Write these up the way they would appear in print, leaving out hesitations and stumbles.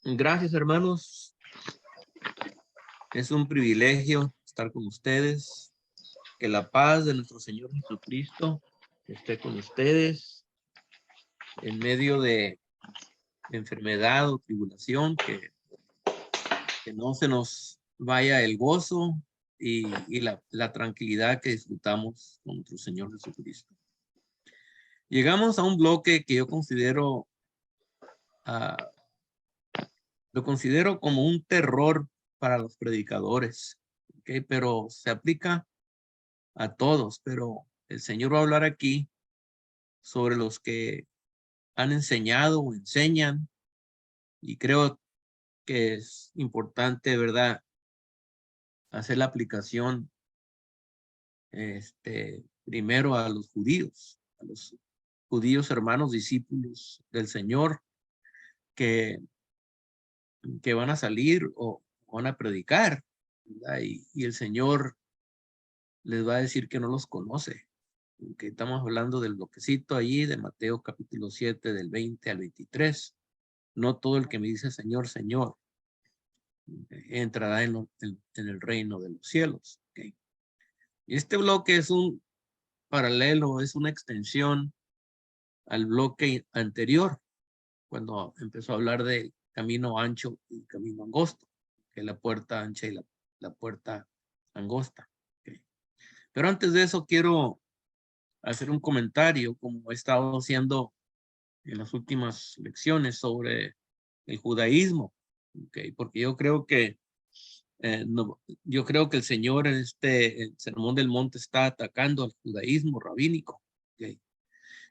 Gracias, hermanos. Es un privilegio estar con ustedes. Que la paz de nuestro Señor Jesucristo esté con ustedes en medio de enfermedad o tribulación, que no se nos vaya el gozo y la tranquilidad que disfrutamos con nuestro Señor Jesucristo. Llegamos a un bloque que yo considero, lo considero como un terror para los predicadores, ¿okay? Pero se aplica a todos, pero el Señor va a hablar aquí sobre los que han enseñado o enseñan, y creo que es importante, ¿verdad?, hacer la aplicación primero a los judíos hermanos, discípulos del Señor, que, que van a salir o van a predicar, ¿verdad? Y el Señor les va a decir que no los conoce. Que estamos hablando del bloquecito allí de Mateo capítulo 7 del 20 al 23. No todo el que me dice Señor, Señor, entrará en el reino de los cielos. ¿Okay? Y este bloque es un paralelo, es una extensión al bloque anterior, cuando empezó a hablar de camino ancho y camino angosto, que es la puerta ancha y la puerta angosta. ¿Okay? Pero antes de eso quiero hacer un comentario, como he estado haciendo en las últimas lecciones sobre el judaísmo, ¿okay? Porque yo creo que yo creo que el Señor en el Sermón del Monte está atacando al judaísmo rabínico, ¿okay?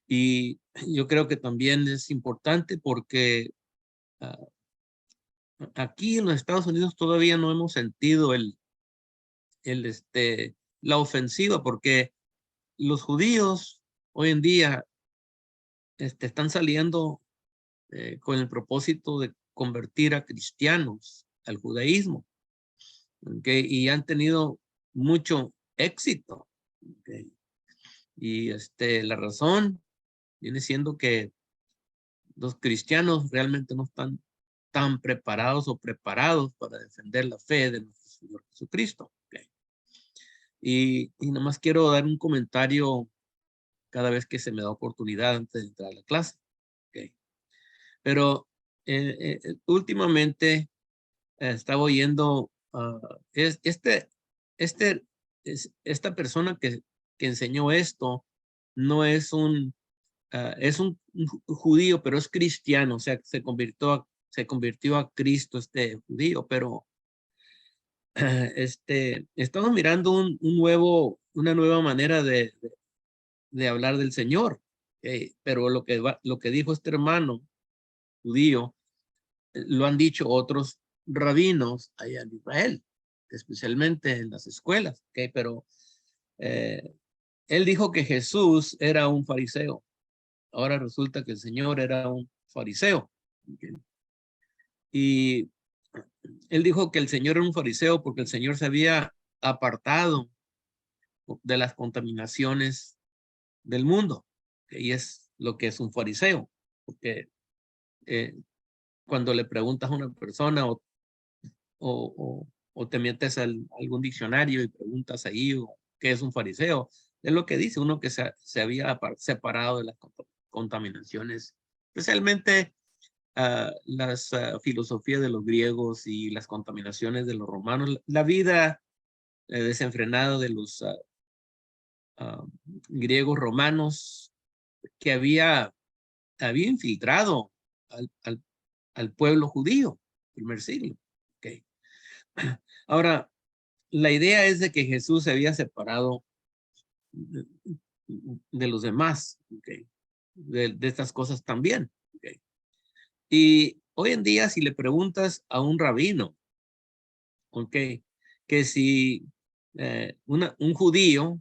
Y yo creo que también es importante porque uh, aquí en los Estados Unidos todavía no hemos sentido la ofensiva, porque los judíos hoy en día están saliendo con el propósito de convertir a cristianos al judaísmo, ¿okay? Y han tenido mucho éxito, ¿okay? Y la razón viene siendo que los cristianos realmente no están tan preparados o preparados para defender la fe de nuestro Señor Jesucristo, ¿okay? Y nomás quiero dar un comentario cada vez que se me da oportunidad antes de entrar a la clase, ¿okay? Pero últimamente estaba oyendo esta persona que enseñó esto no es es un judío, pero es cristiano, o sea, se convirtió a Cristo este judío, pero estamos mirando una nueva manera de hablar del Señor, pero lo que dijo este hermano judío, lo han dicho otros rabinos allá en Israel, especialmente en las escuelas, pero él dijo que Jesús era un fariseo. Ahora resulta que el Señor era un fariseo. ¿Okay? Y él dijo que el Señor era un fariseo porque el Señor se había apartado de las contaminaciones del mundo. Y es lo que es un fariseo. Porque cuando le preguntas a una persona o te metes a algún diccionario y preguntas ahí qué es un fariseo, es lo que dice uno que se había separado de las contaminaciones, especialmente las filosofías de los griegos y las contaminaciones de los romanos, la vida desenfrenada de los griegos romanos que había infiltrado al pueblo judío, primer siglo. Okay. Ahora, la idea es de que Jesús se había separado de los demás, okay, de estas cosas también. Okay. Y hoy en día, si le preguntas a un rabino, okay, que si un judío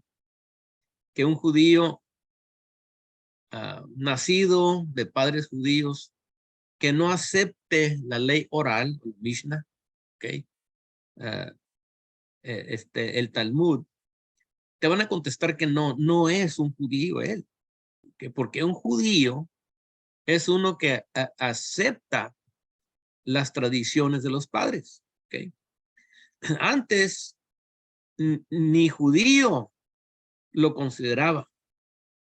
nacido de padres judíos que no acepte la ley oral, el Mishnah, okay, el Talmud, te van a contestar que no es un judío él, porque un judío es uno que acepta las tradiciones de los padres. ¿Okay? Antes, ni judío lo consideraba.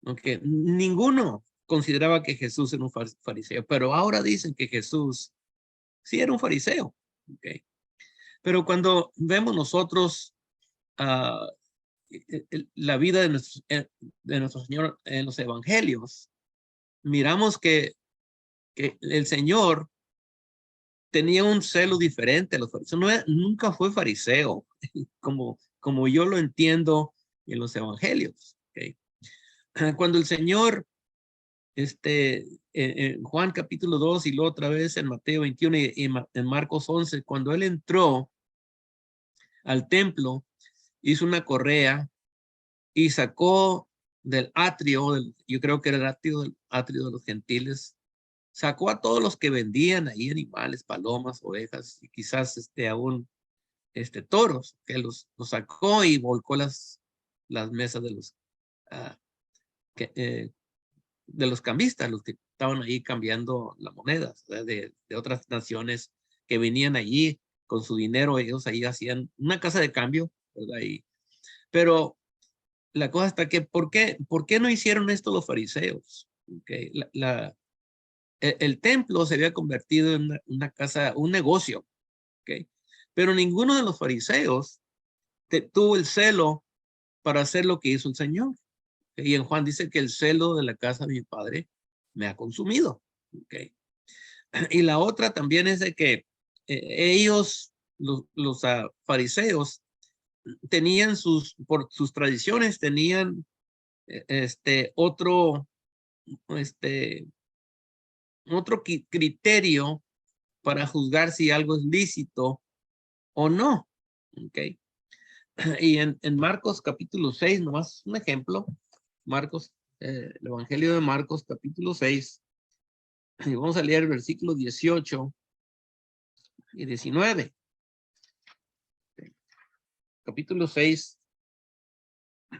¿Okay? Ninguno consideraba que Jesús era un fariseo, pero ahora dicen que Jesús sí era un fariseo. ¿Okay? Pero cuando vemos nosotros la vida de nuestro Señor en los evangelios, miramos que el Señor tenía un celo diferente a los fariseos. Nunca fue fariseo, como yo lo entiendo en los evangelios. ¿Okay? Cuando el Señor, en Juan capítulo 2 y luego otra vez en Mateo 21 y en Marcos 11, cuando él entró al templo, hizo una correa y sacó del atrio, yo creo que era el atrio de los gentiles, sacó a todos los que vendían ahí animales, palomas, ovejas y quizás aún toros, que los sacó y volcó las mesas ah, de los cambistas, los que estaban ahí cambiando la moneda, de otras naciones que venían allí con su dinero. Ellos ahí hacían una casa de cambio, ¿verdad? Pero la cosa está que, ¿por qué no hicieron esto los fariseos? Okay. El templo se había convertido en una casa, un negocio. Okay. Pero ninguno de los fariseos tuvo el celo para hacer lo que hizo el Señor. Y en Juan dice que el celo de la casa de mi padre me ha consumido. Okay. Y la otra también es de que ellos, los fariseos, tenían por sus tradiciones, tenían otro criterio para juzgar si algo es lícito o no. Okay. Y en Marcos capítulo 6, nomás un ejemplo, Marcos, el Evangelio de Marcos capítulo 6, y vamos a leer versículos 18 y 19. Capítulo 6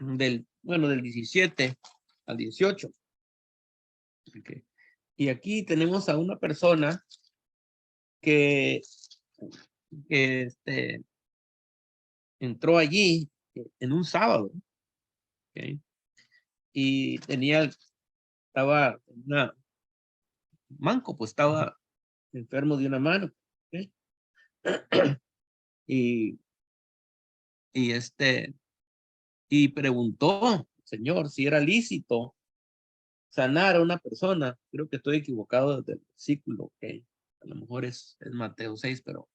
del 17 al 18. Okay. Y aquí tenemos a una persona que entró allí en un sábado. Okay. Y estaba manco, pues estaba enfermo de una mano. Okay. Y y preguntó, Señor, si era lícito sanar a una persona. Creo que estoy equivocado desde el versículo, que a lo mejor es Mateo 6, pero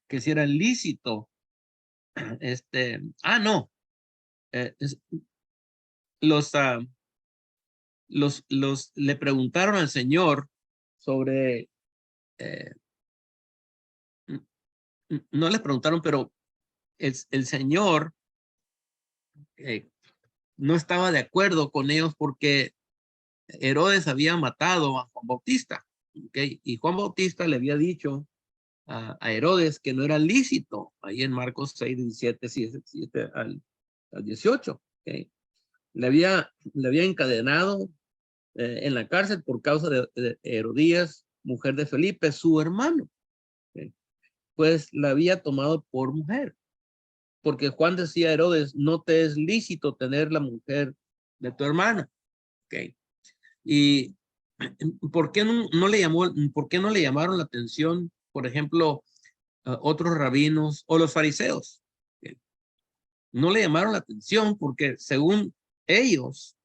que si era lícito, no, eh, es- los, le preguntaron al Señor sobre, eh, no le preguntaron, pero el Señor no estaba de acuerdo con ellos porque Herodes había matado a Juan Bautista. ¿Okay? Y Juan Bautista le había dicho a Herodes que no era lícito, ahí en Marcos 6, 17 al 18. ¿Okay? Le había encadenado en la cárcel por causa de Herodías, mujer de Felipe, su hermano. ¿Okay? Pues la había tomado por mujer, porque Juan decía a Herodes, no te es lícito tener la mujer de tu hermano. ¿Okay? Y ¿por qué por qué no le llamaron la atención, por ejemplo, otros rabinos o los fariseos? ¿Okay? No le llamaron la atención porque según ellos,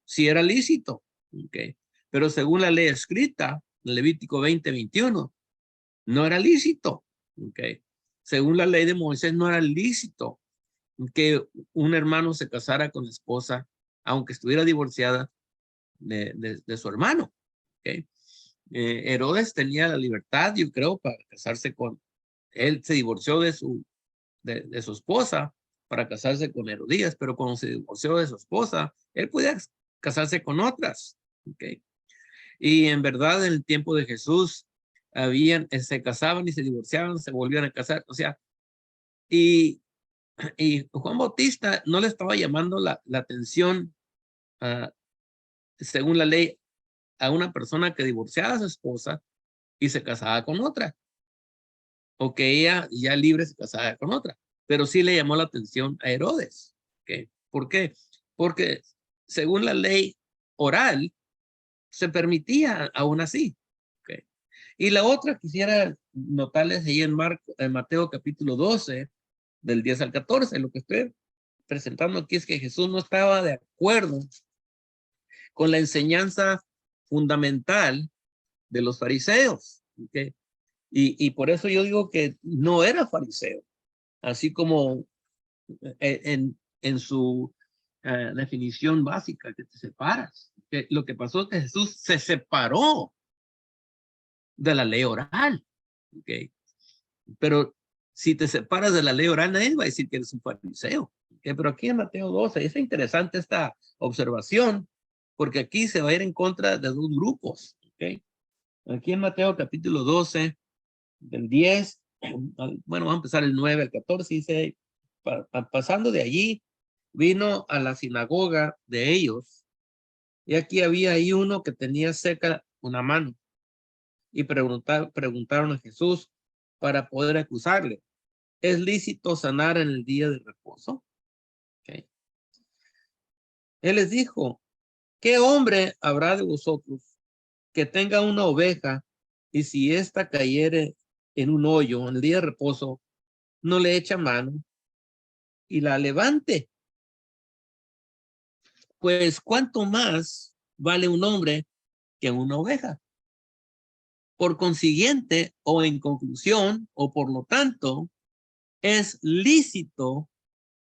sí era lícito. ¿Okay? Pero según la ley escrita, Levítico 20:21, no era lícito. ¿Okay? Según la ley de Moisés, no era lícito que un hermano se casara con la esposa, aunque estuviera divorciada de su hermano. ¿Okay? Herodes tenía la libertad, yo creo, para casarse él se divorció de su esposa para casarse con Herodías, pero cuando se divorció de su esposa, él podía casarse con otras. ¿Okay? Y en verdad, en el tiempo de Jesús, se casaban y se divorciaban, se volvían a casar. O sea, y Juan Bautista no le estaba llamando la atención, según la ley, a una persona que divorciaba a su esposa y se casaba con otra. o que ella ya libre se casara con otra, pero sí le llamó la atención a Herodes. ¿Okay? ¿Por qué? Porque según la ley oral se permitía aún así. ¿Okay? Y la otra quisiera notarles ahí en Mateo capítulo 12, del 10 al 14, lo que estoy presentando aquí es que Jesús no estaba de acuerdo con la enseñanza fundamental de los fariseos. ¿Okay? Y por eso yo digo que no era fariseo, así como en su definición básica, que te separas. Que lo que pasó es que Jesús se separó de la ley oral. ¿Okay? Pero si te separas de la ley oral, nadie va a decir que eres un fariseo. ¿Okay? Pero aquí en Mateo 12 es interesante esta observación, porque aquí se va a ir en contra de dos grupos. ¿Okay? Aquí en Mateo capítulo 12, del 10, bueno, vamos a empezar el 9 al 14, dice, pasando de allí, vino a la sinagoga de ellos, y aquí había ahí uno que tenía seca una mano, y preguntaron a Jesús para poder acusarle, ¿es lícito sanar en el día de reposo? Okay. Él les dijo, ¿qué hombre habrá de vosotros que tenga una oveja y si ésta cayere en un hoyo en el día de reposo, no le echa mano y la levante? Pues cuánto más vale un hombre que una oveja. Por consiguiente, o en conclusión, o por lo tanto, es lícito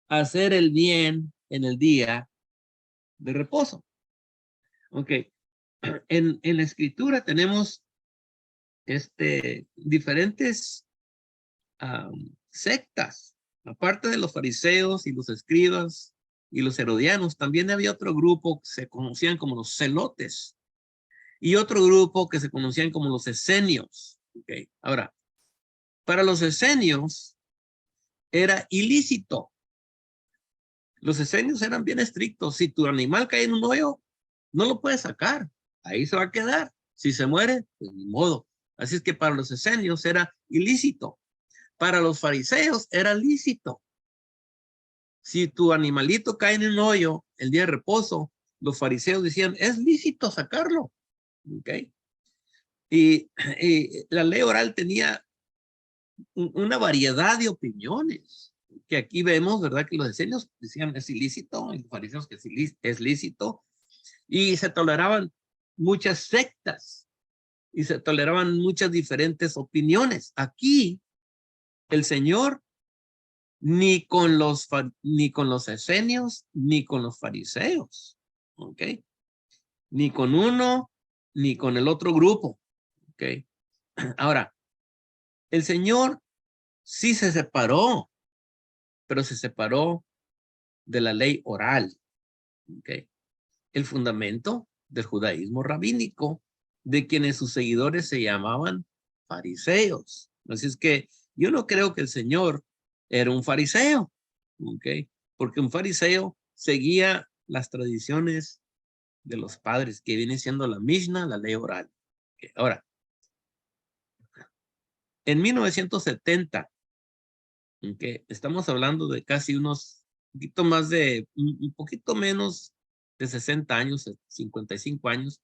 hacer el bien en el día de reposo. Ok. En la escritura tenemos diferentes sectas. Aparte de los fariseos y los escribas y los herodianos, también había otro grupo que se conocían como los celotes y otro grupo que se conocían como los esenios. Okay. Ahora, para los esenios era ilícito. Los esenios eran bien estrictos. Si tu animal cae en un hoyo, no lo puedes sacar. Ahí se va a quedar. Si se muere, pues ni modo. Así es que para los esenios era ilícito. Para los fariseos era lícito. Si tu animalito cae en un hoyo el día de reposo, los fariseos decían, es lícito sacarlo. ¿Okay? Y la ley oral tenía una variedad de opiniones, que aquí vemos, ¿verdad? Que los esenios decían es ilícito, y los fariseos que es lícito, y se toleraban muchas sectas, y se toleraban muchas diferentes opiniones. Aquí, el Señor, ni con los esenios, ni con los fariseos, ¿ok? Ni con uno, ni con el otro grupo, ¿ok? Ahora, el Señor sí se separó, pero se separó de la ley oral. ¿Okay? El fundamento del judaísmo rabínico, de quienes sus seguidores se llamaban fariseos. Así es que yo no creo que el Señor era un fariseo, ¿okay? Porque un fariseo seguía las tradiciones de los padres, que viene siendo la Mishnah, la ley oral. ¿Okay? Ahora, en 1970, ¿okay? Estamos hablando de casi un poquito menos de 60 años, 55 años,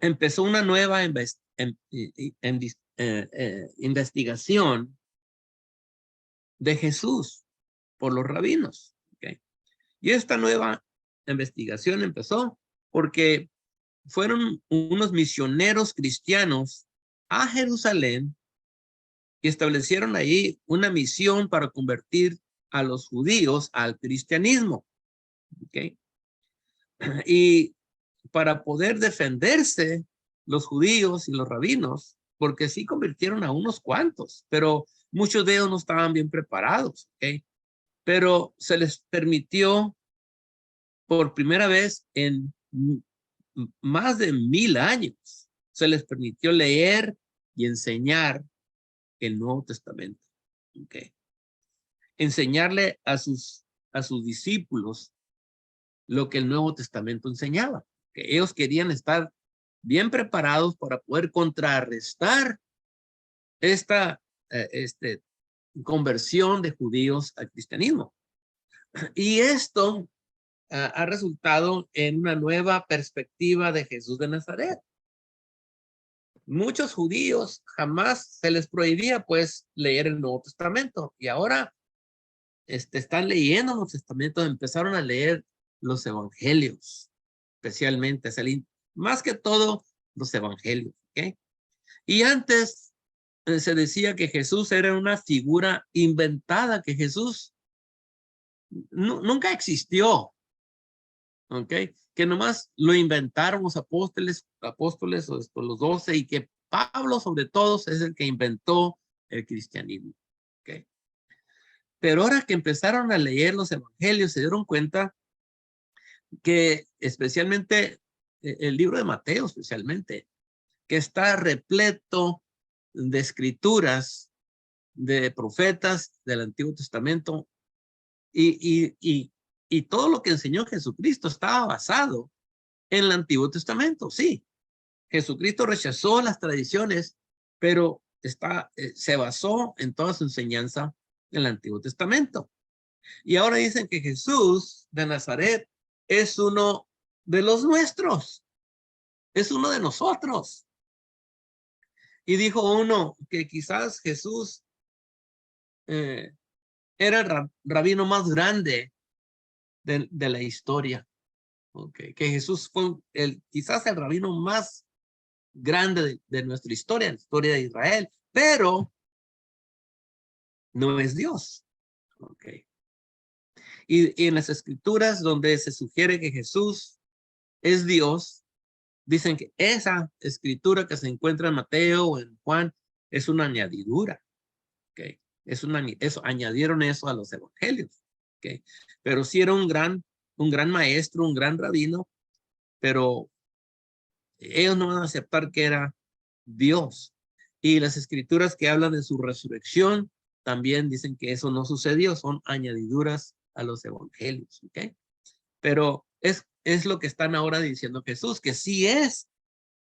empezó una nueva investigación de Jesús por los rabinos. ¿Okay? Y esta nueva investigación empezó porque fueron unos misioneros cristianos a Jerusalén y establecieron ahí una misión para convertir a los judíos al cristianismo. ¿Okay? Y para poder defenderse los judíos y los rabinos, porque sí convirtieron a unos cuantos, pero muchos de ellos no estaban bien preparados. ¿Okay? Pero se les permitió por primera vez en más de 1000 años, se les permitió leer y enseñar el Nuevo Testamento. ¿Okay? Enseñarle a sus discípulos lo que el Nuevo Testamento enseñaba, que ellos querían estar bien preparados para poder contrarrestar esta conversión de judíos al cristianismo. Y esto ha resultado en una nueva perspectiva de Jesús de Nazaret. Muchos judíos jamás se les prohibía pues leer el Nuevo Testamento, y ahora están leyendo los testamentos, empezaron a leer los evangelios, especialmente, más que todo los evangelios, ¿ok? Y antes se decía que Jesús era una figura inventada, que Jesús nunca existió, ¿ok? Que nomás lo inventaron los apóstoles o los 12, y que Pablo sobre todos es el que inventó el cristianismo, ¿ok? Pero ahora que empezaron a leer los evangelios, se dieron cuenta que especialmente el libro de Mateo, especialmente, que está repleto de escrituras, de profetas del Antiguo Testamento, y todo lo que enseñó Jesucristo estaba basado en el Antiguo Testamento. Sí, Jesucristo rechazó las tradiciones, pero se basó en toda su enseñanza en el Antiguo Testamento. Y ahora dicen que Jesús de Nazaret es uno de los nuestros, es uno de nosotros. Y dijo uno que quizás Jesús era el rabino más grande de la historia. Okay. Que Jesús fue quizás el rabino más grande de nuestra historia, la historia de Israel, pero no es Dios. Okay. Y en las escrituras donde se sugiere que Jesús es Dios, dicen que esa escritura que se encuentra en Mateo o en Juan es una añadidura. Okay. Añadieron eso a los evangelios. Okay. Pero sí era un gran maestro, un gran rabino, pero ellos no van a aceptar que era Dios. Y las escrituras que hablan de su resurrección también dicen que eso no sucedió, son añadiduras a los evangelios. ¿Okay? Pero es lo que están ahora diciendo Jesús, que sí es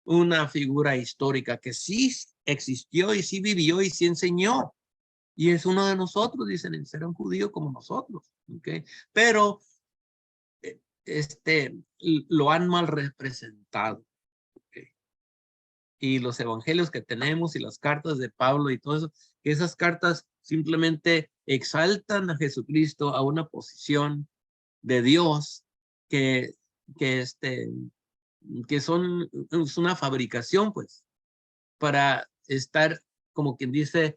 una figura histórica, que sí existió y sí vivió y sí enseñó. Y es uno de nosotros, dicen, el ser un judío como nosotros. ¿Okay? Pero lo han mal representado. ¿Okay? Y los evangelios que tenemos y las cartas de Pablo y todo eso, que esas cartas simplemente exaltan a Jesucristo a una posición de Dios que, que, que son es una fabricación, pues, para estar, como quien dice,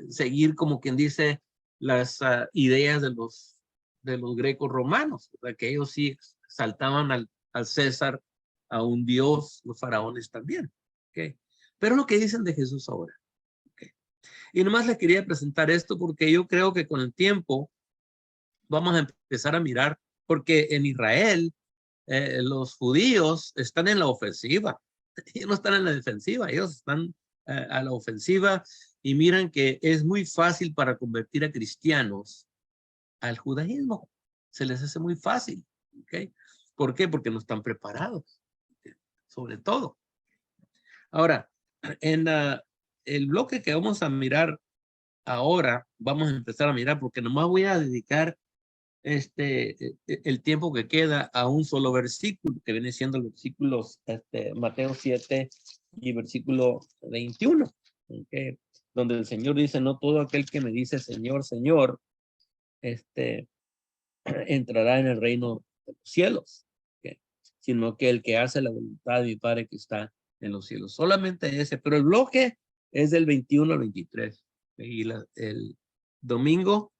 seguir, como quien dice, las ideas de los grecos romanos, que ellos sí saltaban al César, a un dios, los faraones también. ¿Okay? Pero lo que dicen de Jesús ahora. ¿Okay? Y nomás les quería presentar esto porque yo creo que con el tiempo vamos a empezar a mirar, porque en Israel los judíos están en la ofensiva, ellos no están en la defensiva, ellos están a la ofensiva, y miran que es muy fácil para convertir a cristianos al judaísmo. Se les hace muy fácil. ¿Okay? ¿Por qué? Porque no están preparados, sobre todo. Ahora, en el bloque que vamos a mirar ahora, vamos a empezar a mirar, porque nomás voy a dedicar el tiempo que queda a un solo versículo, que viene siendo el versículo Mateo 7 y versículo 21, ¿okay? Donde el Señor dice: no todo aquel que me dice Señor, Señor, entrará en el reino de los cielos, ¿okay? Sino que el que hace la voluntad de mi Padre que está en los cielos. Solamente ese, pero el bloque es del 21 al 23. Y el domingo,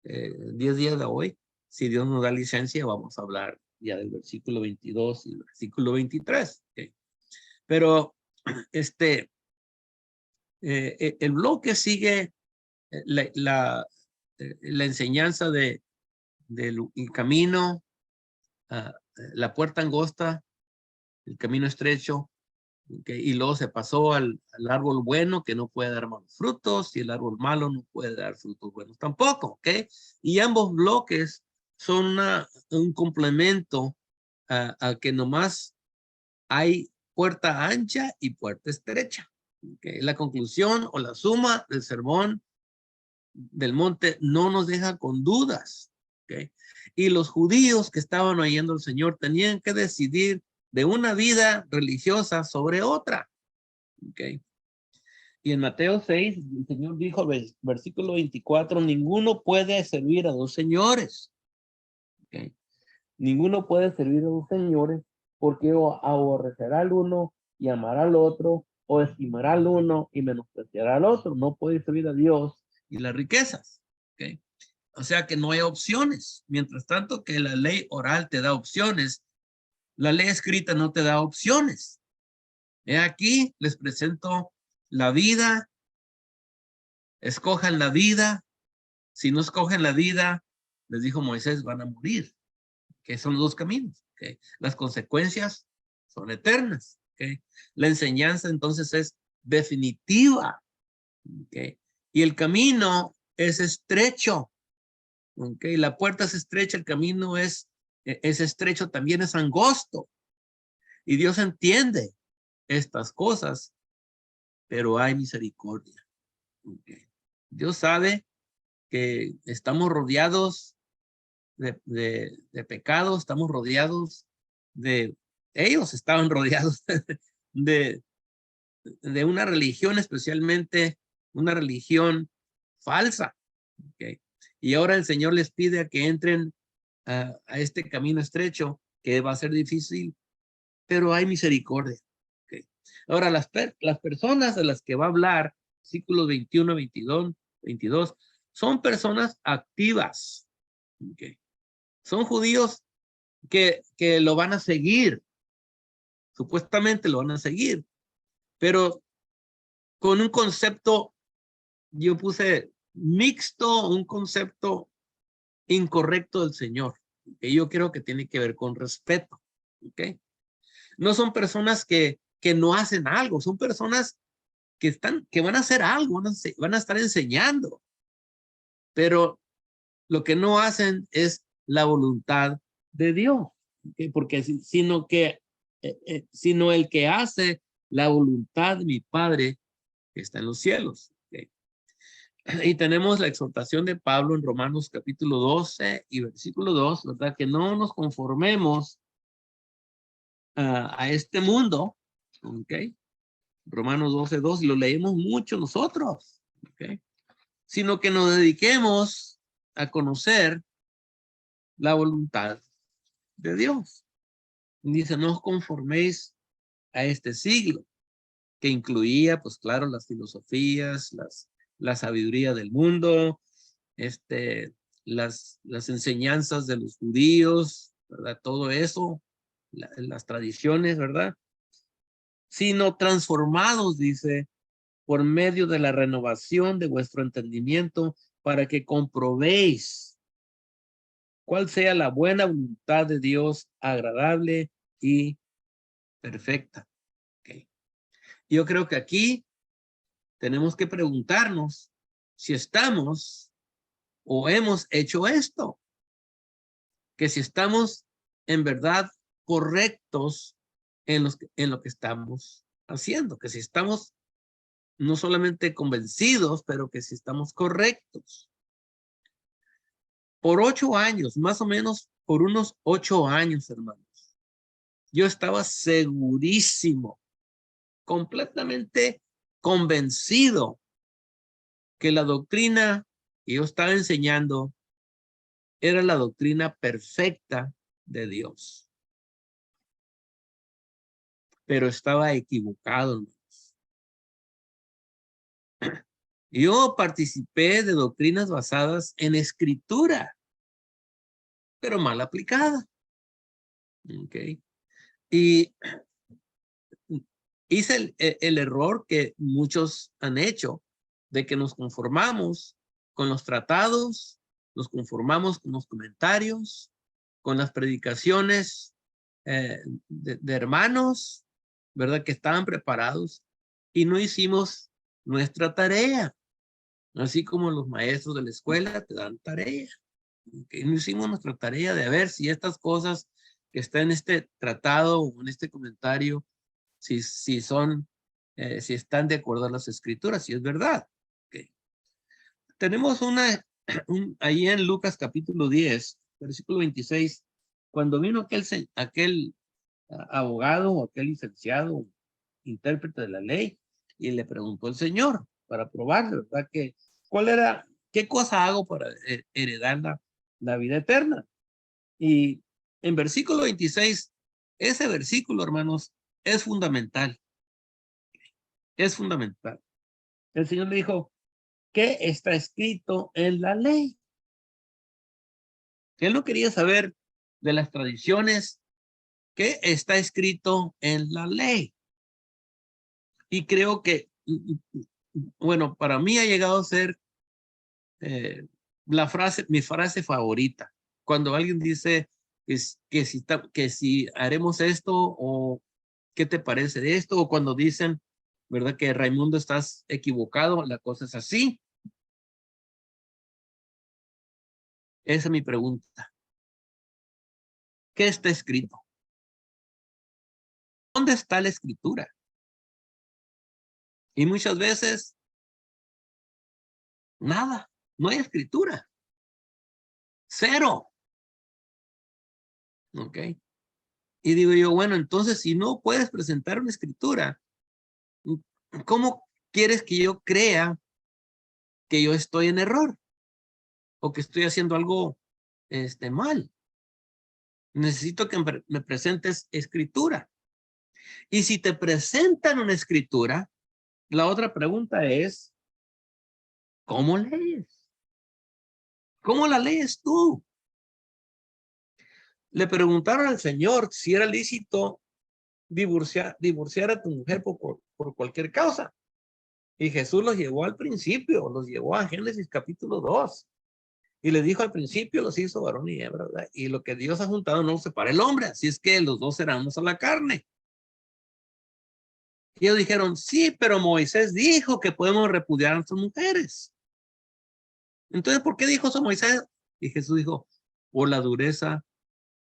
10 días de hoy, si Dios nos da licencia, vamos a hablar ya del versículo 22 y el versículo 23. ¿Okay? Pero el bloque sigue la enseñanza del camino, la puerta angosta, el camino estrecho, ¿okay? Y luego se pasó al árbol bueno, que no puede dar malos frutos, y el árbol malo no puede dar frutos buenos tampoco. ¿Okay? Y ambos bloques son un complemento a que nomás hay puerta ancha y puerta estrecha. Okay. La conclusión o la suma del sermón del monte no nos deja con dudas. Okay. Y los judíos que estaban oyendo al Señor tenían que decidir de una vida religiosa sobre otra. Okay. Y en Mateo 6, el Señor dijo, versículo 24, ninguno puede servir a dos señores. Okay. Ninguno puede servir a dos señores porque o aborrecerá al uno y amará al otro, o estimará al uno y menospreciará al otro. No puede servir a Dios y las riquezas. Okay. O sea que no hay opciones. Mientras tanto que la ley oral te da opciones, la ley escrita no te da opciones. Aquí les presento la vida. Escojan la vida. Si no escogen la vida, les dijo Moisés, van a morir. Que son los dos caminos. Okay. Las consecuencias son eternas. Okay. La enseñanza entonces es definitiva. Okay. Y el camino es estrecho. Okay. La puerta es estrecha, el camino es estrecho, también es angosto. Y Dios entiende estas cosas, pero hay misericordia. Okay. Dios sabe que estamos rodeados de pecado, estamos rodeados ellos estaban rodeados de una religión, especialmente una religión falsa. Okay. Y ahora el Señor les pide a que entren a este camino estrecho, que va a ser difícil, pero hay misericordia. Okay. Ahora, las personas de las que va a hablar, versículos 21, 22, son personas activas. Okay. Son judíos que lo van a seguir, supuestamente lo van a seguir, pero con un concepto, yo puse mixto, un concepto incorrecto del Señor, que yo creo que tiene que ver con respeto. ¿Okay? No son personas que no hacen algo, son personas que van a hacer algo, van a estar enseñando, pero lo que no hacen es la voluntad de Dios. ¿Okay? Porque sino el que hace la voluntad de mi Padre que está en los cielos. ¿Okay? Y tenemos la exhortación de Pablo en Romanos capítulo 12 y versículo 2, ¿verdad? Que no nos conformemos a este mundo. ¿Ok? Romanos 12, 2, y lo leemos mucho nosotros. ¿Ok? Sino que nos dediquemos a conocer la voluntad de Dios. Dice, no os conforméis a este siglo, que incluía, pues claro, las filosofías, la sabiduría del mundo, las enseñanzas de los judíos, ¿verdad? Todo eso, las tradiciones, ¿verdad? Sino transformados, dice, por medio de la renovación de vuestro entendimiento, para que comprobéis cuál sea la buena voluntad de Dios, agradable y perfecta. Okay. Yo creo que aquí tenemos que preguntarnos si estamos o hemos hecho esto, que si estamos en verdad correctos en lo que estamos haciendo, que si estamos no solamente convencidos, pero que si estamos correctos. Por 8 años, más o menos por unos 8 años, hermanos, yo estaba segurísimo, completamente convencido que la doctrina que yo estaba enseñando era la doctrina perfecta de Dios. Pero estaba equivocado. Yo participé de doctrinas basadas en escritura, pero mal aplicada. Okay. Y hice el error que muchos han hecho, de que nos conformamos con los tratados, nos conformamos con los comentarios, con las predicaciones de hermanos, ¿verdad? Que estaban preparados y no hicimos nuestra tarea. Así como los maestros de la escuela te dan tarea. Que no hicimos nuestra tarea de ver si estas cosas que están en este tratado o en este comentario, si son si están de acuerdo a las escrituras, si es verdad. Okay. Tenemos ahí en Lucas capítulo 10, versículo 26, cuando vino aquel abogado o aquel licenciado, intérprete de la ley, y le preguntó al Señor para probar, ¿verdad? ¿Qué cosa hago para heredar la vida eterna? Y en versículo 26, ese versículo, hermanos, es fundamental. Es fundamental. El Señor le dijo, ¿qué está escrito en la ley? Él no quería saber de las tradiciones. ¿Qué está escrito en la ley? Y creo que, bueno, para mí ha llegado a ser mi frase favorita. Cuando alguien dice que si haremos esto, o qué te parece de esto, o cuando dicen, ¿verdad? Que Raimundo, estás equivocado, la cosa es así. Esa es mi pregunta. ¿Qué está escrito? ¿Dónde está la escritura? Y muchas veces, nada, no hay escritura. Cero. ¿Ok? Y digo yo, bueno, entonces si no puedes presentar una escritura, ¿cómo quieres que yo crea que yo estoy en error? O que estoy haciendo algo mal. Necesito que me presentes escritura. Y si te presentan una escritura, la otra pregunta es, ¿cómo lees? ¿Cómo la lees tú? Le preguntaron al Señor si era lícito divorciar a tu mujer por cualquier causa. Y Jesús los llevó al principio, los llevó a Génesis capítulo 2. Y le dijo al principio, los hizo varón y hembra, ¿verdad? Y lo que Dios ha juntado no lo separa el hombre, así es que los dos serán una sola carne. Y ellos dijeron, sí, pero Moisés dijo que podemos repudiar a nuestras mujeres. Entonces, ¿por qué dijo eso Moisés? Y Jesús dijo, por la dureza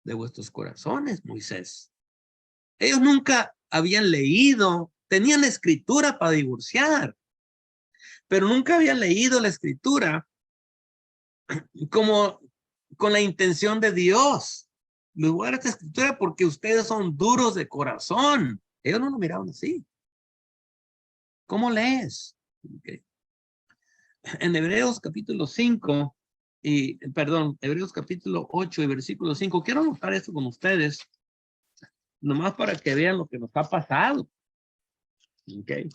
de vuestros corazones, Moisés. Ellos nunca habían leído, tenían la escritura para divorciar, pero nunca habían leído la escritura como con la intención de Dios. Les voy a dar esta escritura porque ustedes son duros de corazón. Ellos no lo miraban así. ¿Cómo lees? Okay. En Hebreos capítulo 5, Hebreos capítulo 8 y versículo 5, quiero anotar esto con ustedes, nomás para que vean lo que nos ha pasado. Okay.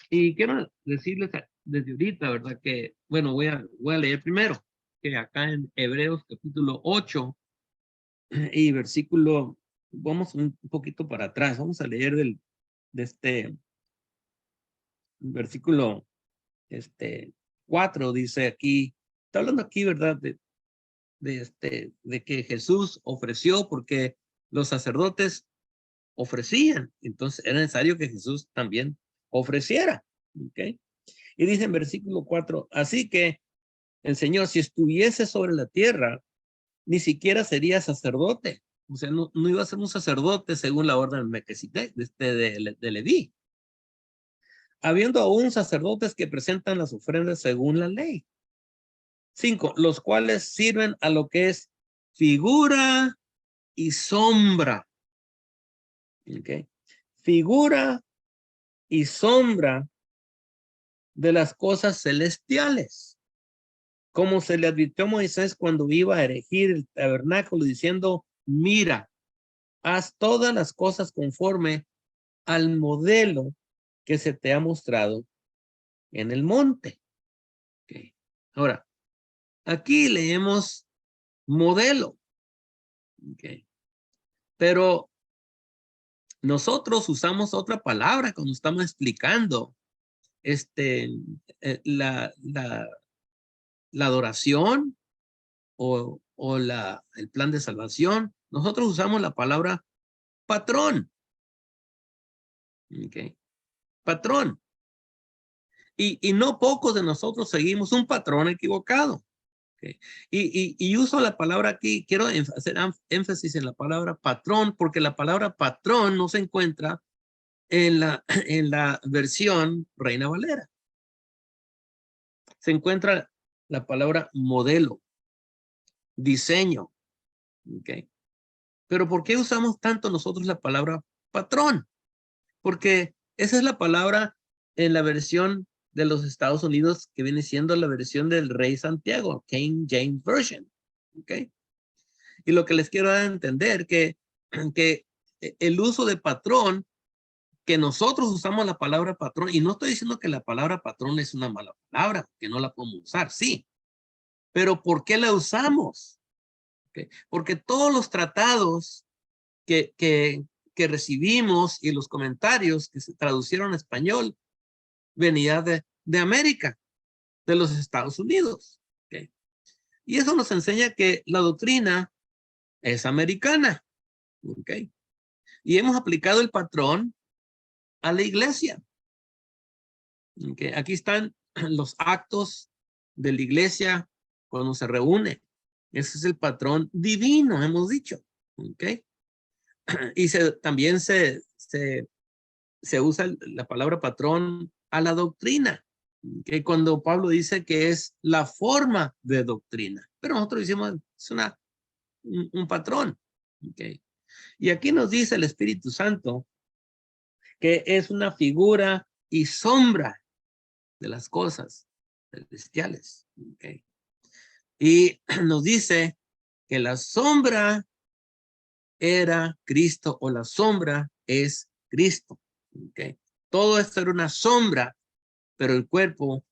Y quiero decirles desde ahorita, ¿verdad? Que, bueno, voy a leer primero, que acá en Hebreos capítulo 8 y versículo, vamos un poquito para atrás, vamos a leer de este versículo 4, dice aquí, está hablando aquí, ¿verdad? De que Jesús ofreció, porque los sacerdotes ofrecían, entonces era necesario que Jesús también ofreciera. ¿Ok? Y dice en versículo 4, así que el Señor, si estuviese sobre la tierra, ni siquiera sería sacerdote. O sea, no iba a ser un sacerdote según la orden de Melquisedec, de Leví. Habiendo aún sacerdotes que presentan las ofrendas según la ley. 5, los cuales sirven a lo que es figura y sombra. ¿Ok? Figura y sombra de las cosas celestiales. Como se le advirtió a Moisés cuando iba a erigir el tabernáculo, diciendo, mira, haz todas las cosas conforme al modelo que se te ha mostrado en el monte. Okay. Ahora, aquí leemos modelo. Okay. Pero nosotros usamos otra palabra cuando estamos explicando la adoración o el plan de salvación. Nosotros usamos la palabra patrón. Okay. Patrón. Y no pocos de nosotros seguimos un patrón equivocado. Okay. Y uso la palabra aquí, quiero hacer énfasis en la palabra patrón, porque la palabra patrón no se encuentra en la versión Reina Valera se encuentra la palabra modelo, diseño. ¿Okay? Pero ¿por qué usamos tanto nosotros la palabra patrón? Porque esa es la palabra en la versión de los Estados Unidos que viene siendo la versión del Rey Santiago, King James Version. ¿Okay? Y lo que les quiero dar a entender que el uso de patrón, que nosotros usamos la palabra patrón, y no estoy diciendo que la palabra patrón es una mala palabra, que no la podemos usar, sí, pero ¿por qué la usamos? ¿Okay? Porque todos los tratados que recibimos y los comentarios que se traducieron a español venían de América, de los Estados Unidos. ¿Okay? Y eso nos enseña que la doctrina es americana. ¿Okay? Y hemos aplicado el patrón a la iglesia. ¿Okay? Aquí están los actos de la iglesia cuando se reúne. Ese es el patrón divino, hemos dicho. ¿Okay? Y también se usa la palabra patrón a la doctrina, que cuando Pablo dice que es la forma de doctrina, pero nosotros decimos es un patrón. ¿Okay? Y aquí nos dice el Espíritu Santo que es una figura y sombra de las cosas celestiales. ¿Okay? Y nos dice que la sombra era Cristo, o la sombra es Cristo. ¿Okay? Todo esto era una sombra, pero el cuerpo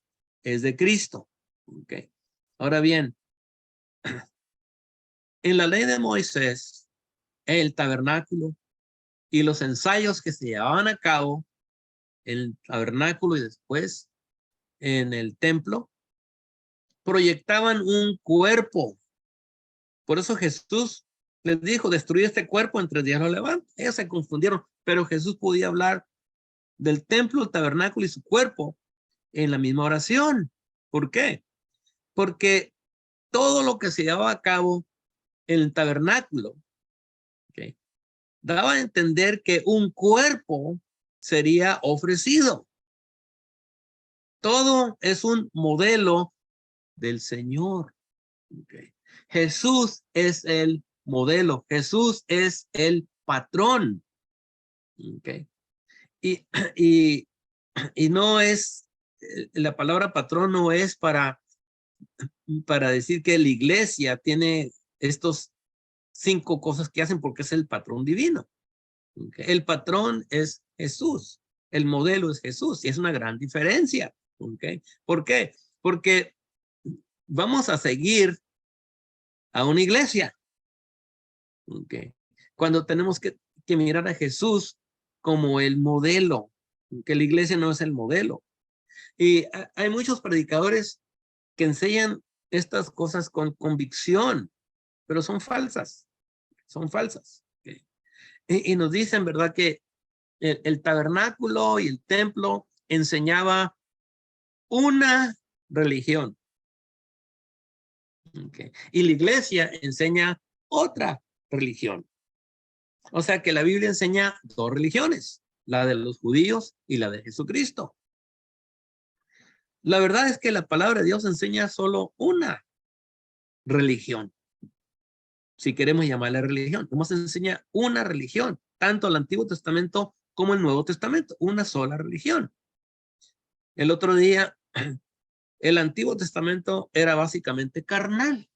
es de Cristo. ¿Okay? Ahora bien, en la ley de Moisés, el tabernáculo y los ensayos que se llevaban a cabo en el tabernáculo y después en el templo, proyectaban un cuerpo. Por eso Jesús les dijo, destruye este cuerpo, en 3 días lo levanto. Ellos se confundieron, pero Jesús podía hablar del templo, el tabernáculo y su cuerpo en la misma oración. ¿Por qué? Porque todo lo que se llevaba a cabo en el tabernáculo, ¿okay?, daba a entender que un cuerpo sería ofrecido. Todo es un modelo del Señor. ¿Okay? Jesús es el modelo. Jesús es el patrón. ¿Okay? Y, y, y no es, la palabra patrón no es para decir que la iglesia tiene estos 5 cosas que hacen porque es el patrón divino. ¿Okay? El patrón es Jesús. El modelo es Jesús y es una gran diferencia. ¿Okay? ¿Por qué? Porque vamos a seguir a una iglesia. ¿Okay? Cuando tenemos que mirar a Jesús como el modelo, que la iglesia no es el modelo. Y hay muchos predicadores que enseñan estas cosas con convicción, pero son falsas. Son falsas. ¿Okay? Y nos dicen, ¿verdad?, que el tabernáculo y el templo enseñaba una religión. ¿Okay? Y la iglesia enseña otra religión. O sea que la Biblia enseña 2 religiones, la de los judíos y la de Jesucristo. La verdad es que la palabra de Dios enseña solo una religión, si queremos llamarla religión. Nos enseña una religión, tanto el Antiguo Testamento como el Nuevo Testamento, una sola religión. El otro día, el Antiguo Testamento era básicamente carnal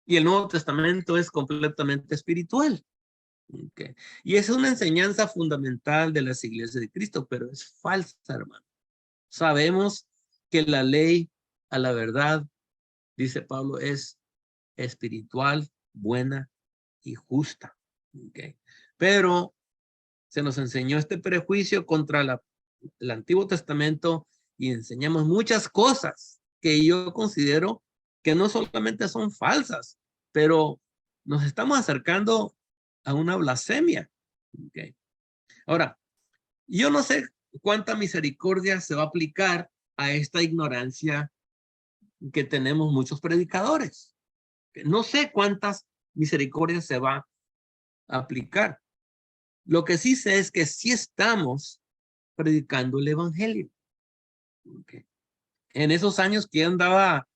y el Nuevo Testamento es completamente espiritual. Okay. Y es una enseñanza fundamental de las iglesias de Cristo, pero es falsa, hermano. Sabemos que la ley a la verdad, dice Pablo, es espiritual, buena y justa. Okay. Pero se nos enseñó este prejuicio contra el Antiguo Testamento y enseñamos muchas cosas que yo considero que no solamente son falsas, pero nos estamos acercando a una blasfemia. Okay. Ahora, yo no sé cuánta misericordia se va a aplicar a esta ignorancia que tenemos muchos predicadores. No sé cuántas misericordias se va a aplicar. Lo que sí sé es que sí estamos predicando el evangelio. Okay. En esos años que andaba,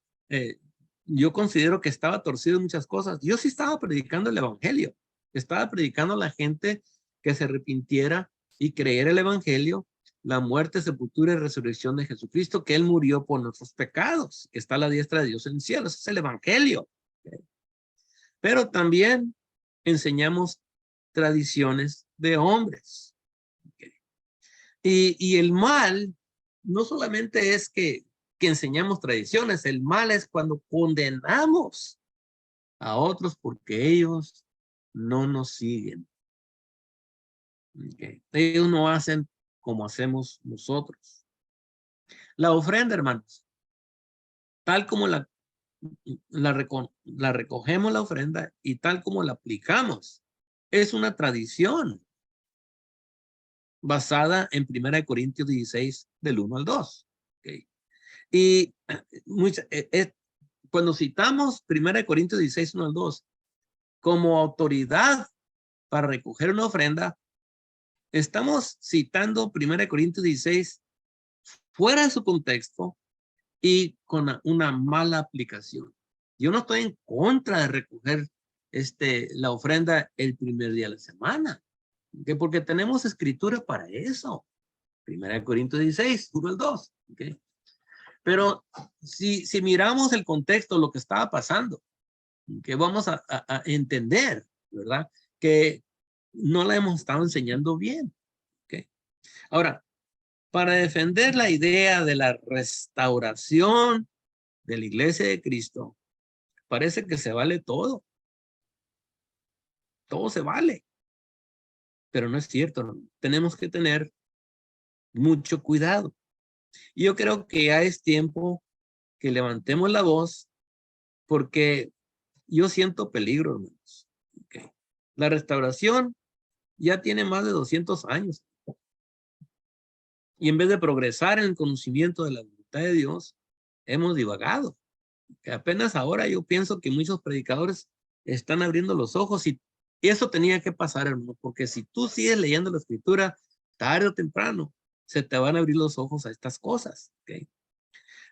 yo considero que estaba torcido en muchas cosas. Yo sí estaba predicando el evangelio. Estaba predicando a la gente que se arrepintiera y creyera el evangelio, la muerte, sepultura y resurrección de Jesucristo, que Él murió por nuestros pecados, que está a la diestra de Dios en el cielo. Ese es el evangelio. Okay. Pero también enseñamos tradiciones de hombres. Okay. Y el mal no solamente es que enseñamos tradiciones, el mal es cuando condenamos a otros porque ellos no nos siguen. Okay. Ellos no hacen como hacemos nosotros. La ofrenda, hermanos, tal como la recogemos la ofrenda y tal como la aplicamos, es una tradición basada en 1 Corintios 16, del 1 al 2. Okay. Y cuando citamos 1 Corintios 16, 1 al 2, como autoridad para recoger una ofrenda, estamos citando 1 Corintios 16 fuera de su contexto y con una mala aplicación. Yo no estoy en contra de recoger la ofrenda el primer día de la semana, ¿okay? Porque tenemos escritura para eso. 1 Corintios 16, 1 al 2. ¿Okay? Pero si miramos el contexto, lo que estaba pasando, que vamos a entender, ¿verdad? Que no la hemos estado enseñando bien. ¿Okay? Ahora, para defender la idea de la restauración de la iglesia de Cristo, parece que se vale todo. Todo se vale. Pero no es cierto, ¿no? Tenemos que tener mucho cuidado. Y yo creo que ya es tiempo que levantemos la voz porque yo siento peligro, hermanos. Okay. La restauración ya tiene más de 200 años. Y en vez de progresar en el conocimiento de la voluntad de Dios, hemos divagado. Que apenas ahora yo pienso que muchos predicadores están abriendo los ojos y eso tenía que pasar, hermano, porque si tú sigues leyendo la escritura, tarde o temprano, se te van a abrir los ojos a estas cosas. ¿Okay?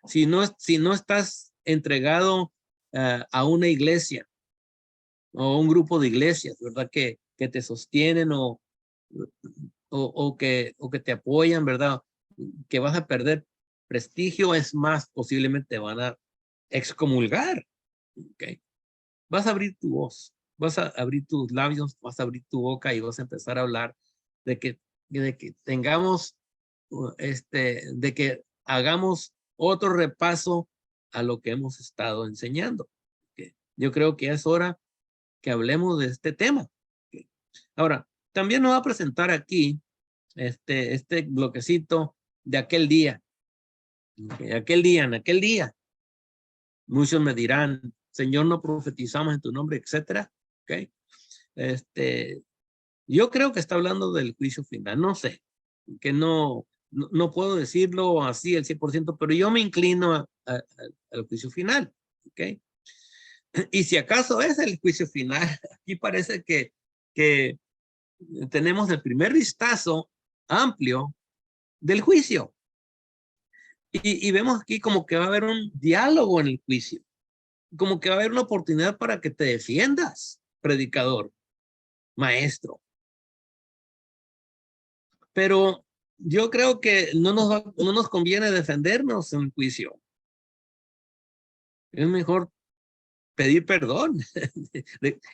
Si no estás entregado a una iglesia o un grupo de iglesias, ¿verdad? Que te sostienen o que te apoyan, ¿verdad? Que vas a perder prestigio, es más, posiblemente te van a excomulgar. ¿Okay? Vas a abrir tu voz, vas a abrir tus labios, vas a abrir tu boca y vas a empezar a hablar de que tengamos, de que hagamos otro repaso a lo que hemos estado enseñando. ¿Okay? Yo creo que es hora que hablemos de este tema. ¿Okay? Ahora, también nos va a presentar aquí este bloquecito de aquel día. ¿Okay? En aquel día, muchos me dirán, Señor, no profetizamos en tu nombre, etcétera. ¿Okay? Yo creo que está hablando del juicio final, no sé, que no puedo decirlo así al 100%, pero yo me inclino al juicio final. ¿Okay? Y si acaso es el juicio final, aquí parece que tenemos el primer vistazo amplio del juicio. Y vemos aquí como que va a haber un diálogo en el juicio, como que va a haber una oportunidad para que te defiendas, predicador, maestro. Pero yo creo que no nos conviene defendernos en el juicio. Es mejor pedir perdón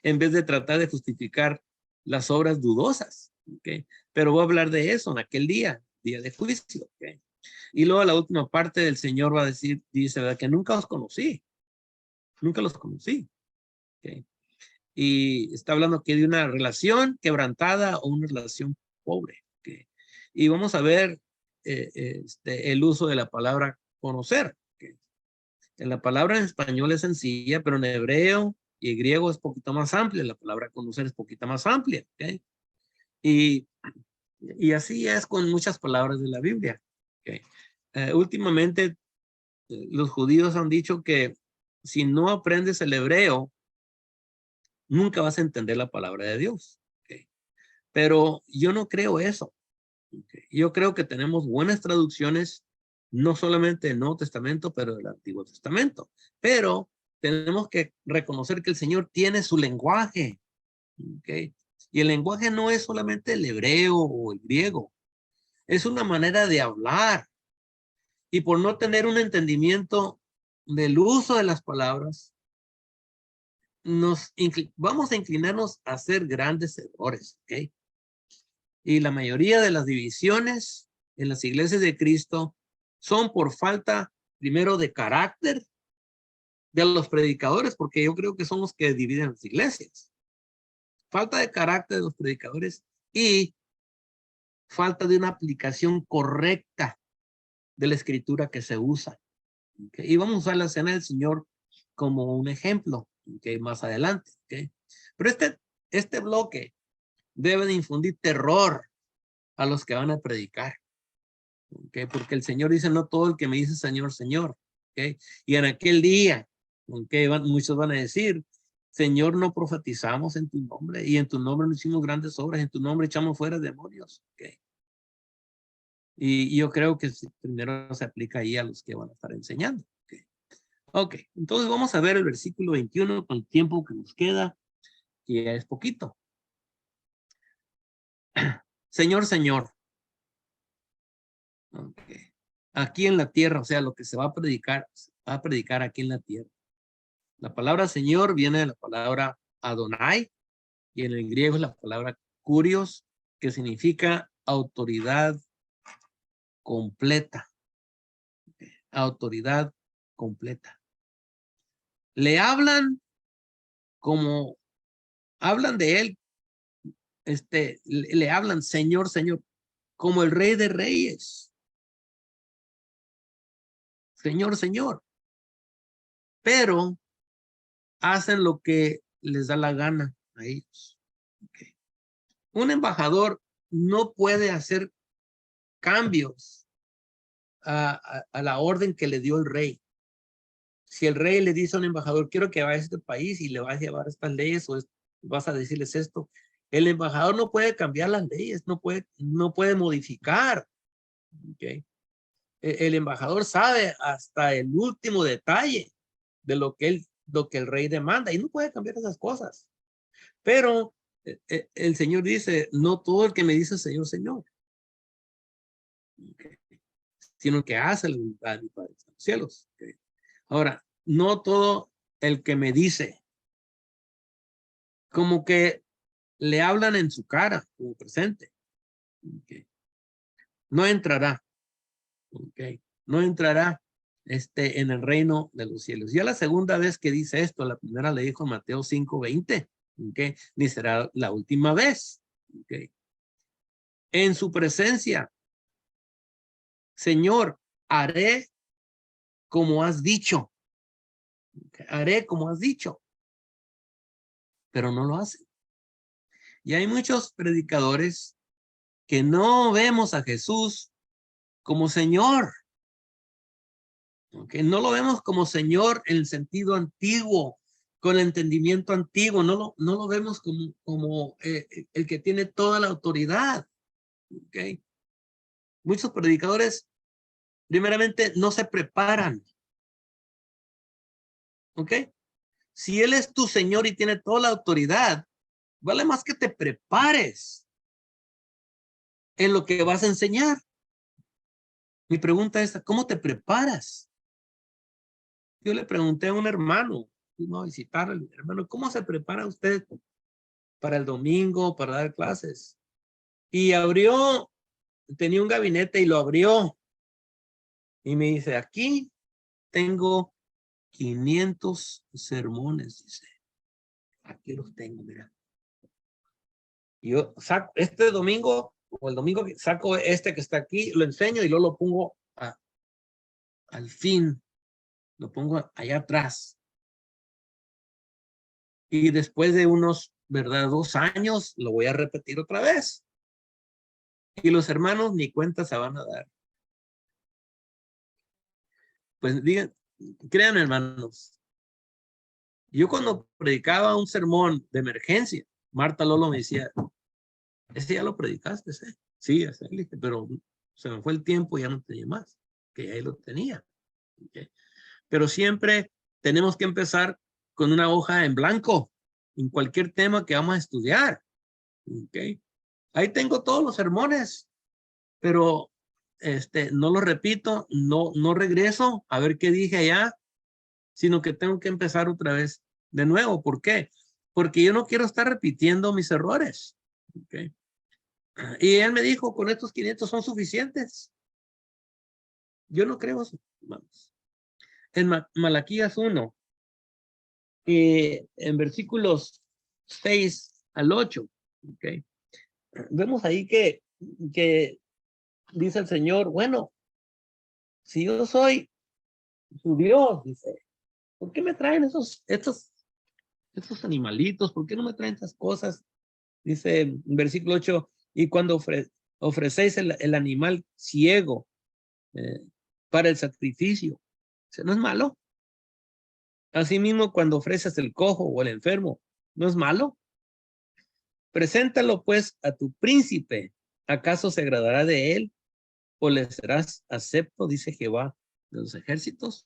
en vez de tratar de justificar las obras dudosas. ¿Okay? Pero voy a hablar de eso en aquel día de juicio. ¿Okay? Y luego la última parte del Señor va a decir, dice, ¿verdad? Que nunca los conocí. Nunca los conocí. ¿Okay? Y está hablando aquí de una relación quebrantada o una relación pobre. ¿Okay? Y vamos a ver el uso de la palabra conocer. ¿Okay? En la palabra en español es sencilla, pero en hebreo y griego es poquito más amplia. La palabra conocer es poquito más amplia. ¿Okay? Y así es con muchas palabras de la Biblia. ¿Okay? Últimamente los judíos han dicho que si no aprendes el hebreo, nunca vas a entender la palabra de Dios. ¿Okay? Pero yo no creo eso. Yo creo que tenemos buenas traducciones, no solamente del Nuevo Testamento, pero del Antiguo Testamento. Pero tenemos que reconocer que el Señor tiene su lenguaje. ¿Okay? Y el lenguaje no es solamente el hebreo o el griego. Es una manera de hablar. Y por no tener un entendimiento del uso de las palabras, vamos a inclinarnos a hacer grandes errores. ¿Okay? Y la mayoría de las divisiones en las iglesias de Cristo son por falta, primero, de carácter de los predicadores, porque yo creo que son los que dividen las iglesias. Falta de carácter de los predicadores y falta de una aplicación correcta de la escritura que se usa. ¿Okay? Y vamos a usar la cena del Señor como un ejemplo, ¿okay? Más adelante. ¿Okay? Pero este bloque debe de infundir terror a los que van a predicar. ¿Okay? Porque el Señor dice, no todo el que me dice Señor, Señor. ¿Okay? Y en aquel día, ¿okay? Muchos van a decir, Señor, no profetizamos en tu nombre y en tu nombre no hicimos grandes obras, en tu nombre echamos fuera demonios. ¿Okay? Y yo creo que primero se aplica ahí a los que van a estar enseñando. ¿Okay? Ok, entonces vamos a ver el versículo 21 con el tiempo que nos queda, que ya es poquito. Señor, Señor. Okay. Aquí en la tierra, o sea, lo que se va a predicar aquí en la tierra. La palabra Señor viene de la palabra Adonai y en el griego es la palabra kurios, que significa autoridad completa. Autoridad completa. Le hablan como hablan de él, le hablan Señor, Señor, como el Rey de Reyes. Señor, Señor. Pero hacen lo que les da la gana a ellos. Okay. Un embajador no puede hacer cambios a la orden que le dio el rey. Si el rey le dice a un embajador, quiero que vaya a este país y le vas a llevar estas leyes o vas a decirles esto, el embajador no puede cambiar las leyes, no puede modificar. Okay. El embajador sabe hasta el último detalle de lo que el rey demanda y no puede cambiar esas cosas. Pero el Señor dice, no todo el que me dice Señor, Señor, okay, sino que hace la voluntad de mi Padre en los cielos. Okay. Ahora, no todo el que me dice, como que le hablan en su cara, como presente. Okay. No entrará. Okay. No entrará en el reino de los cielos. Ya la segunda vez que dice esto, la primera le dijo en Mateo 5:20, okay, ni será la última vez. Okay. En su presencia, Señor, haré como has dicho. Okay. Haré como has dicho. Pero no lo hacen. Y hay muchos predicadores que no vemos a Jesús como Señor. Okay. No lo vemos como Señor en el sentido antiguo, con el entendimiento antiguo. No lo vemos como el que tiene toda la autoridad. Okay. Muchos predicadores, primeramente, no se preparan. ¿Ok? Si Él es tu Señor y tiene toda la autoridad, vale más que te prepares en lo que vas a enseñar. Mi pregunta es, ¿cómo te preparas? Yo le pregunté a un hermano, fuimos a visitarle, hermano, ¿cómo se prepara usted para el domingo, para dar clases? Y tenía un gabinete y lo abrió. Y me dice, aquí tengo 500 sermones, dice. Aquí los tengo, mira. Y yo saco este domingo, o el domingo que saco este que está aquí, lo enseño y luego lo pongo al fin, lo pongo allá atrás. Y después de unos, ¿verdad? 2 años, lo voy a repetir otra vez. Y los hermanos ni cuenta se van a dar. Pues digan, crean hermanos. Yo cuando predicaba un sermón de emergencia, Marta Lolo me decía, Ese ya lo predicaste, ¿sí? Sí, ese, le dije, pero se me fue el tiempo y ya no tenía más, que ya ahí lo tenía. ¿Okay? Pero siempre tenemos que empezar con una hoja en blanco en cualquier tema que vamos a estudiar. ¿Okay? Ahí tengo todos los sermones, pero no lo repito, no regreso a ver qué dije allá, sino que tengo que empezar otra vez de nuevo. ¿Por qué? Porque yo no quiero estar repitiendo mis errores. ¿Okay? Y él me dijo, con estos 500 son suficientes. Yo no creo eso. Vamos. En Malaquías 1, en versículos 6 al 8, ¿okay? Vemos ahí que dice el Señor, bueno, si yo soy su Dios, dice, ¿por qué me traen estos animalitos? ¿Por qué no me traen estas cosas? Dice en versículo 8, y cuando ofrecéis el animal ciego eh, para el sacrificio, ¿eso no es malo? Asimismo, cuando ofreces el cojo o el enfermo, ¿no es malo? Preséntalo pues a tu príncipe. ¿Acaso se agradará de él o le serás acepto? Dice Jehová de los ejércitos.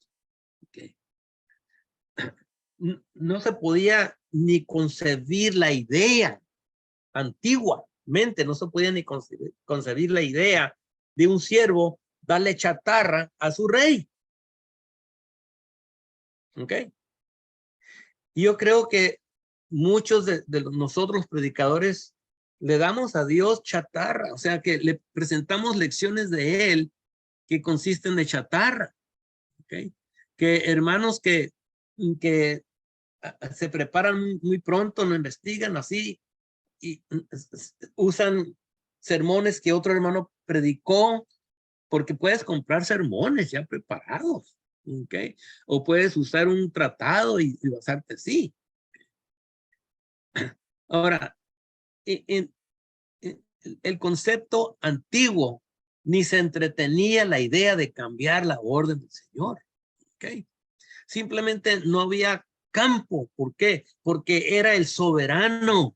Okay. No se podía ni concebir la idea antiguamente, no se podía ni concebir la idea de un siervo darle chatarra a su rey. ¿Ok? Y yo creo que muchos de nosotros predicadores le damos a Dios chatarra, o sea que le presentamos lecciones de él que consisten de chatarra. ¿Okay? Que hermanos que se preparan muy pronto, no investigan así y usan sermones que otro hermano predicó, porque puedes comprar sermones ya preparados, ¿okay? O puedes usar un tratado y basarte así. Ahora, el concepto antiguo ni se entretenía la idea de cambiar la orden del Señor. ¿Okay? Simplemente no había campo. ¿Por qué? Porque era el soberano.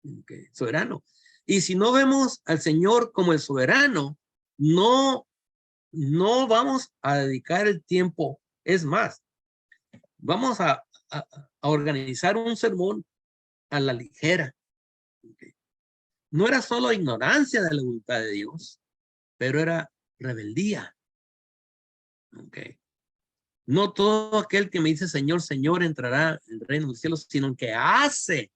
¿Okay? Soberano. Y si no vemos al Señor como el soberano, no vamos a dedicar el tiempo. Es más, vamos a organizar un sermón a la ligera. ¿Okay? No era solo ignorancia de la voluntad de Dios, pero era rebeldía. Okay. No todo aquel que me dice Señor, Señor entrará en el reino de los cielos, sino que hace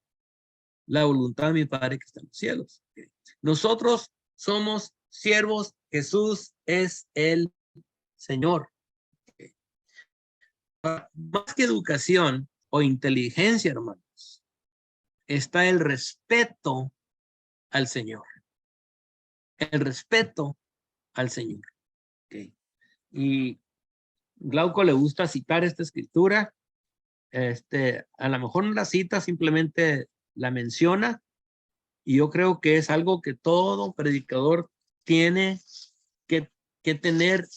la voluntad de mi Padre que está en los cielos. Okay. Nosotros somos siervos, Jesús es el Señor. Okay. Más que educación o inteligencia, hermanos, está el respeto al Señor. El respeto al Señor. Okay. Y Glauco le gusta citar esta escritura. A lo mejor no la cita, simplemente la menciona. Y yo creo que es algo que todo predicador tiene que tener.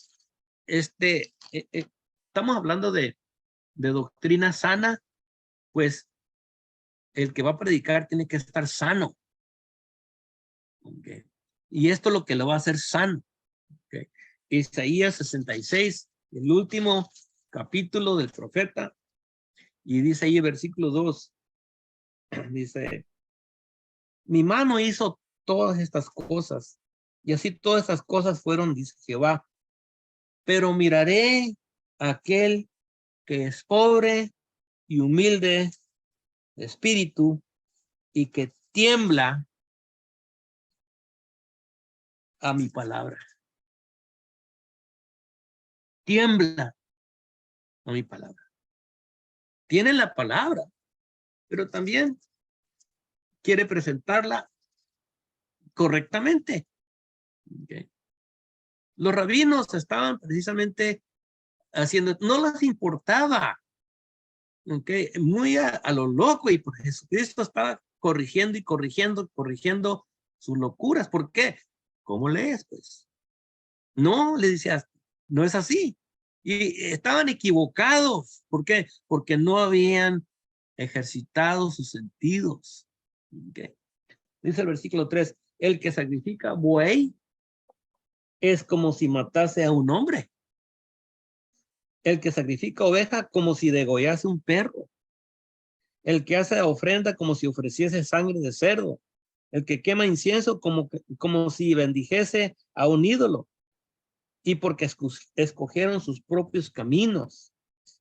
Estamos hablando de doctrina sana, pues el que va a predicar tiene que estar sano. Okay. Y esto es lo que lo va a hacer sano. Okay. Isaías 66, el último capítulo del profeta, y dice ahí versículo 2, dice, mi mano hizo todas estas cosas, y así todas estas cosas fueron, dice Jehová, pero miraré a aquel que es pobre y humilde de espíritu y que tiembla a mi palabra. Tiembla a mi palabra. Tiene la palabra, pero también quiere presentarla correctamente. Okay. Los rabinos estaban precisamente haciendo, no les importaba, okay, muy a lo loco, y pues Jesucristo estaba corrigiendo y corrigiendo sus locuras. ¿Por qué? ¿Cómo lees? Pues no, le decías, no es así. Y estaban equivocados. ¿Por qué? Porque no habían ejercitado sus sentidos. Okay. Dice el versículo 3, el que sacrifica buey es como si matase a un hombre. El que sacrifica oveja como si degollase un perro. El que hace ofrenda como si ofreciese sangre de cerdo. El que quema incienso como si bendijese a un ídolo. Y porque escogieron sus propios caminos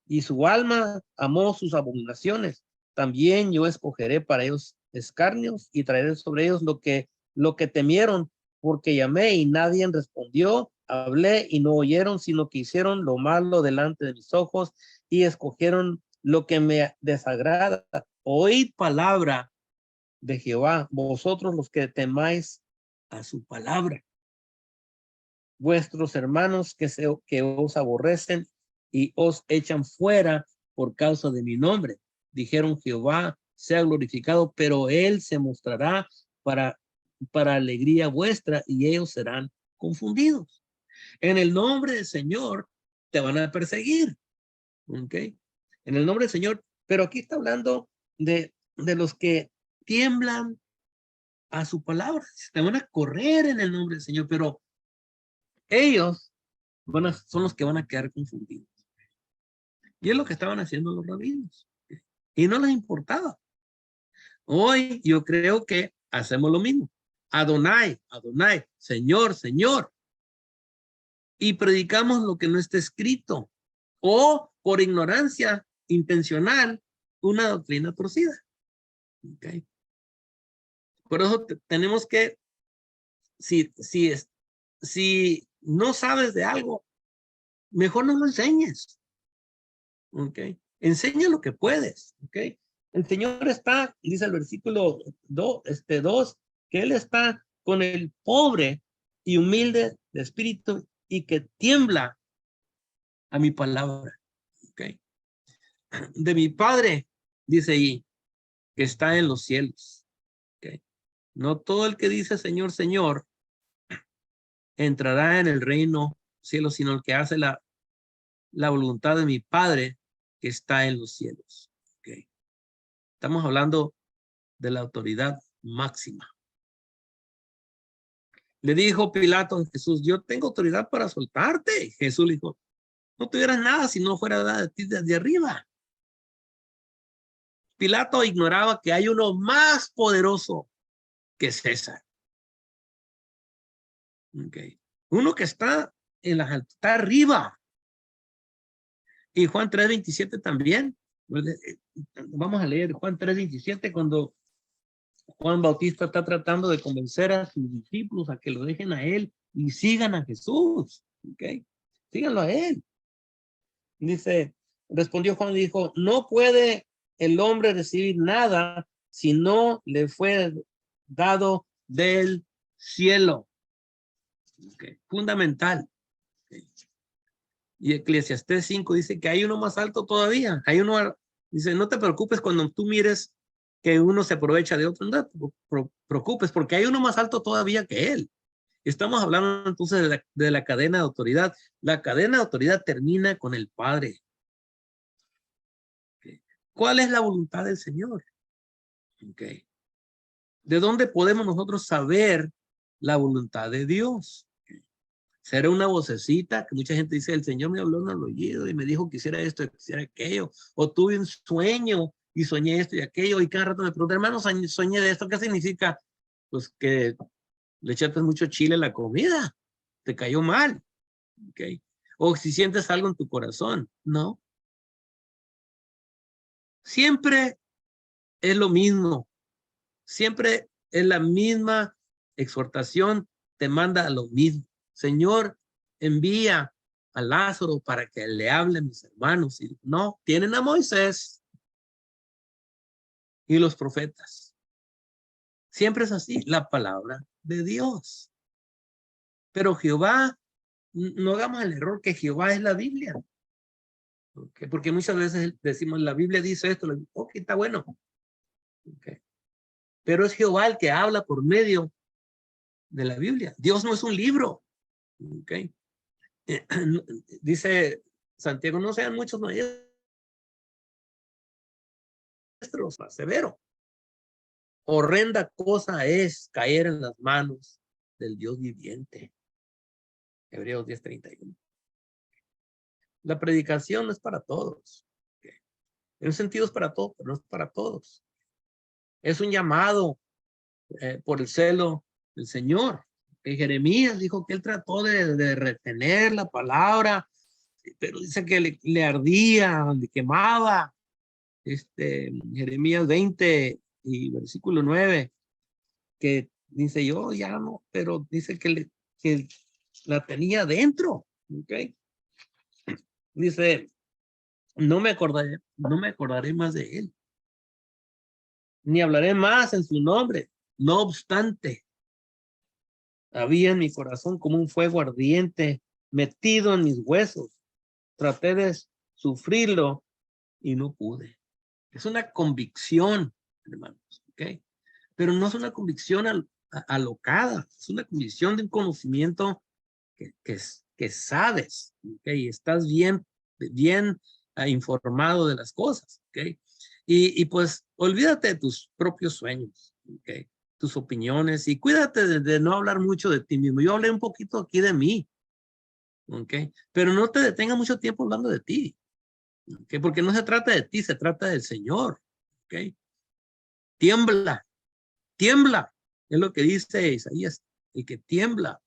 y su alma amó sus abominaciones, también yo escogeré para ellos escarnios y traeré sobre ellos lo que temieron, porque llamé y nadie respondió, hablé y no oyeron, sino que hicieron lo malo delante de mis ojos y escogieron lo que me desagrada. Oíd palabra de Jehová, vosotros los que temáis a su palabra. Vuestros hermanos que os aborrecen y os echan fuera por causa de mi nombre. Dijeron, Jehová sea glorificado, pero él se mostrará para alegría vuestra y ellos serán confundidos. En el nombre del Señor te van a perseguir. ¿Ok? En el nombre del Señor. Pero aquí está hablando de los que tiemblan a su palabra. Te van a correr en el nombre del Señor, pero ellos son los que van a quedar confundidos. Y es lo que estaban haciendo los rabinos. Y no les importaba. Hoy yo creo que hacemos lo mismo. Adonai, Adonai, Señor, Señor. Y predicamos lo que no está escrito. O por ignorancia intencional, una doctrina torcida. ¿Okay? Por eso tenemos que, si no sabes de algo, mejor no lo enseñes. ¿Ok? Enseña lo que puedes. ¿Ok? El Señor está, dice el versículo 2, que Él está con el pobre y humilde de espíritu y que tiembla a mi palabra. ¿Ok? De mi Padre, dice ahí, que está en los cielos. ¿Ok? No todo el que dice Señor, Señor, entrará en el reino cielo, sino el que hace la voluntad de mi Padre que está en los cielos. ¿Okay? Estamos hablando de la autoridad máxima. Le dijo Pilato a Jesús, yo tengo autoridad para soltarte. Jesús le dijo, no tuvieras nada si no fuera dada de ti desde arriba. Pilato ignoraba que hay uno más poderoso que César. Okay. Uno que está está arriba. Y Juan 3:27 también. Vamos a leer Juan 3:27 cuando Juan Bautista está tratando de convencer a sus discípulos a que lo dejen a él y sigan a Jesús. ¿Ok? Síganlo a él. Dice, respondió Juan y dijo, no puede el hombre recibir nada si no le fue dado del cielo. Okay. Fundamental. Okay. Y Eclesiastés 5 dice que hay uno más alto todavía. Hay uno, dice, no te preocupes cuando tú mires que uno se aprovecha de otro, no te preocupes porque hay uno más alto todavía que él. Estamos hablando entonces de la cadena de autoridad. La cadena de autoridad termina con el Padre. Okay. ¿Cuál es la voluntad del Señor? Okay. ¿De dónde podemos nosotros saber la voluntad de Dios? Será una vocecita que mucha gente dice, el Señor me habló en el oído y me dijo que hiciera esto, que hiciera aquello, o tuve un sueño y soñé esto y aquello, y cada rato me pregunto, hermano, soñé de esto, ¿qué significa? Pues que le echaste mucho chile a la comida, te cayó mal, ¿ok? O si sientes algo en tu corazón, no. Siempre es lo mismo, siempre es la misma exhortación, te manda a lo mismo. Señor, envía a Lázaro para que le hable a mis hermanos. Y no, tienen a Moisés y los profetas. Siempre es así, la palabra de Dios. Pero Jehová, no hagamos el error que Jehová es la Biblia. ¿Okay? Porque muchas veces decimos, la Biblia dice esto, ok, está bueno. Okay. Pero es Jehová el que habla por medio de la Biblia. Dios no es un libro. Okay. Dice Santiago, no sean muchos maestros, severo. Horrenda cosa es caer en las manos del Dios viviente. Hebreos 10:31. La predicación no es para todos. En un sentido es para todos, pero no es para todos. Es un llamado por el celo del Señor. Jeremías dijo que él trató de retener la palabra, pero dice que le ardía, le quemaba. Jeremías 20 y versículo 9, que dice yo ya no, pero dice que la tenía dentro. ¿Okay? Dice, no me acordaré más de él, ni hablaré más en su nombre. No obstante, había en mi corazón como un fuego ardiente metido en mis huesos. Traté de sufrirlo y no pude. Es una convicción, hermanos, ¿ok? Pero no es una convicción alocada, es una convicción de un conocimiento que sabes, ¿ok? Estás bien informado de las cosas, ¿ok? Y pues olvídate de tus propios sueños, ¿ok? Tus opiniones y cuídate de no hablar mucho de ti mismo. Yo hablé un poquito aquí de mí, ¿ok? Pero no te detengas mucho tiempo hablando de ti, ¿ok? Porque no se trata de ti, se trata del Señor, ¿ok? Tiembla, tiembla, es lo que dice Isaías, el que tiembla.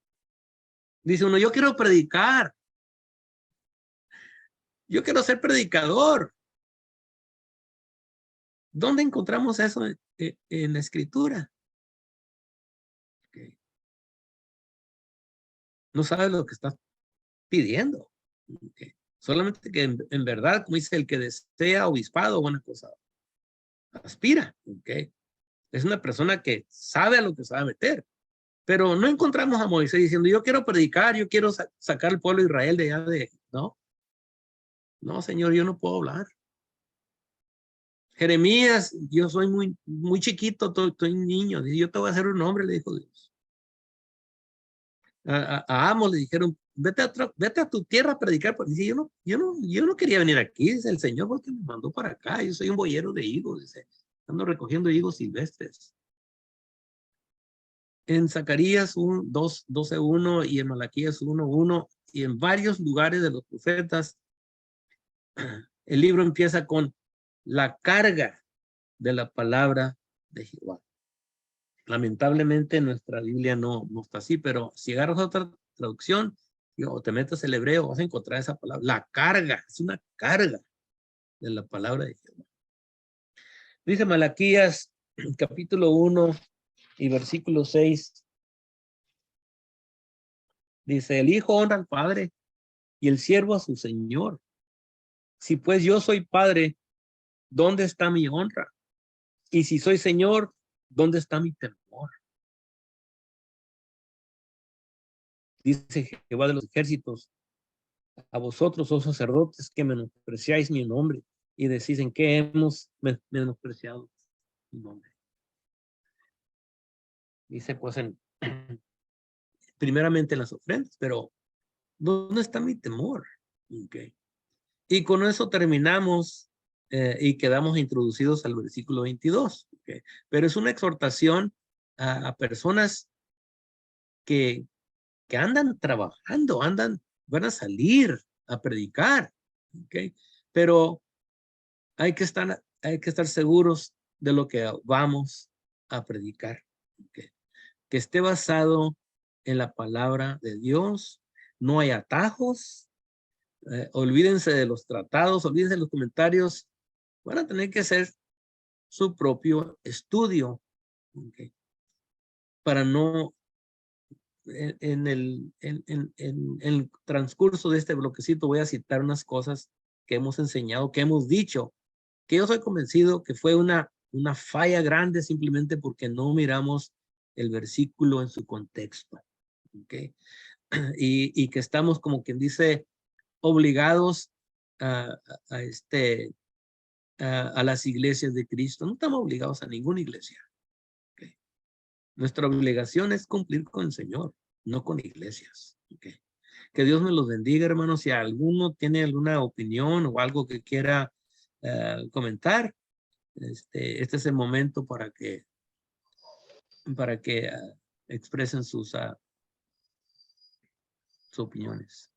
Dice uno, yo quiero predicar, yo quiero ser predicador. ¿Dónde encontramos eso en la Escritura? Okay. No sabes lo que estás pidiendo. Okay. Solamente que en verdad, como dice, el que desea obispado, buena cosa, aspira. Okay. Es una persona que sabe a lo que se va a meter. Pero no encontramos a Moisés diciendo, yo quiero predicar, yo quiero sacar al pueblo de Israel de allá de... No, no, Señor, yo no puedo hablar. Jeremías, yo soy muy chiquito, estoy niño. Yo te voy a hacer un hombre, le dijo Dios. A Amos le dijeron, vete a tu tierra a predicar. Dice, yo no quería venir aquí, dice el Señor, porque me mandó para acá. Yo soy un boyero de higos, dice, ando recogiendo higos silvestres. En Zacarías 12:1 y en Malaquías 1:1 y en varios lugares de los profetas, el libro empieza con la carga de la palabra de Jehová. Lamentablemente nuestra Biblia no está así, pero si agarras otra traducción o te metes el hebreo, vas a encontrar esa palabra. La carga, es una carga de la palabra de Jehová. Dice Malaquías capítulo 1 y versículo 6. Dice, el hijo honra al padre y el siervo a su señor. Si pues yo soy padre, ¿dónde está mi honra? Y si soy señor, ¿dónde está mi temor? Dice Jehová de los ejércitos, a vosotros, oh sacerdotes, que menospreciáis mi nombre y decís en qué hemos menospreciado mi nombre. Dice pues primeramente en las ofrendas, pero ¿dónde está mi temor? Okay. Y con eso terminamos y quedamos introducidos al versículo 22. Okay. Pero es una exhortación a personas que andan trabajando, van a salir a predicar. Okay. Pero hay que estar seguros de lo que vamos a predicar. Okay. Que esté basado en la palabra de Dios. No hay atajos. Olvídense de los tratados, olvídense de los comentarios. Van a tener que hacer su propio estudio. Okay. Para no, en el transcurso de este bloquecito voy a citar unas cosas que hemos enseñado, que hemos dicho, que yo soy convencido que fue una falla grande simplemente porque no miramos el versículo en su contexto. ¿Okay? Y que estamos, como quien dice, obligados a las iglesias de Cristo. No estamos obligados a ninguna iglesia. ¿Okay? Nuestra obligación es cumplir con el Señor, no con iglesias. ¿Okay? Que Dios me los bendiga, hermanos. Si alguno tiene alguna opinión o algo que quiera comentar, este es el momento para que para que expresen sus opiniones.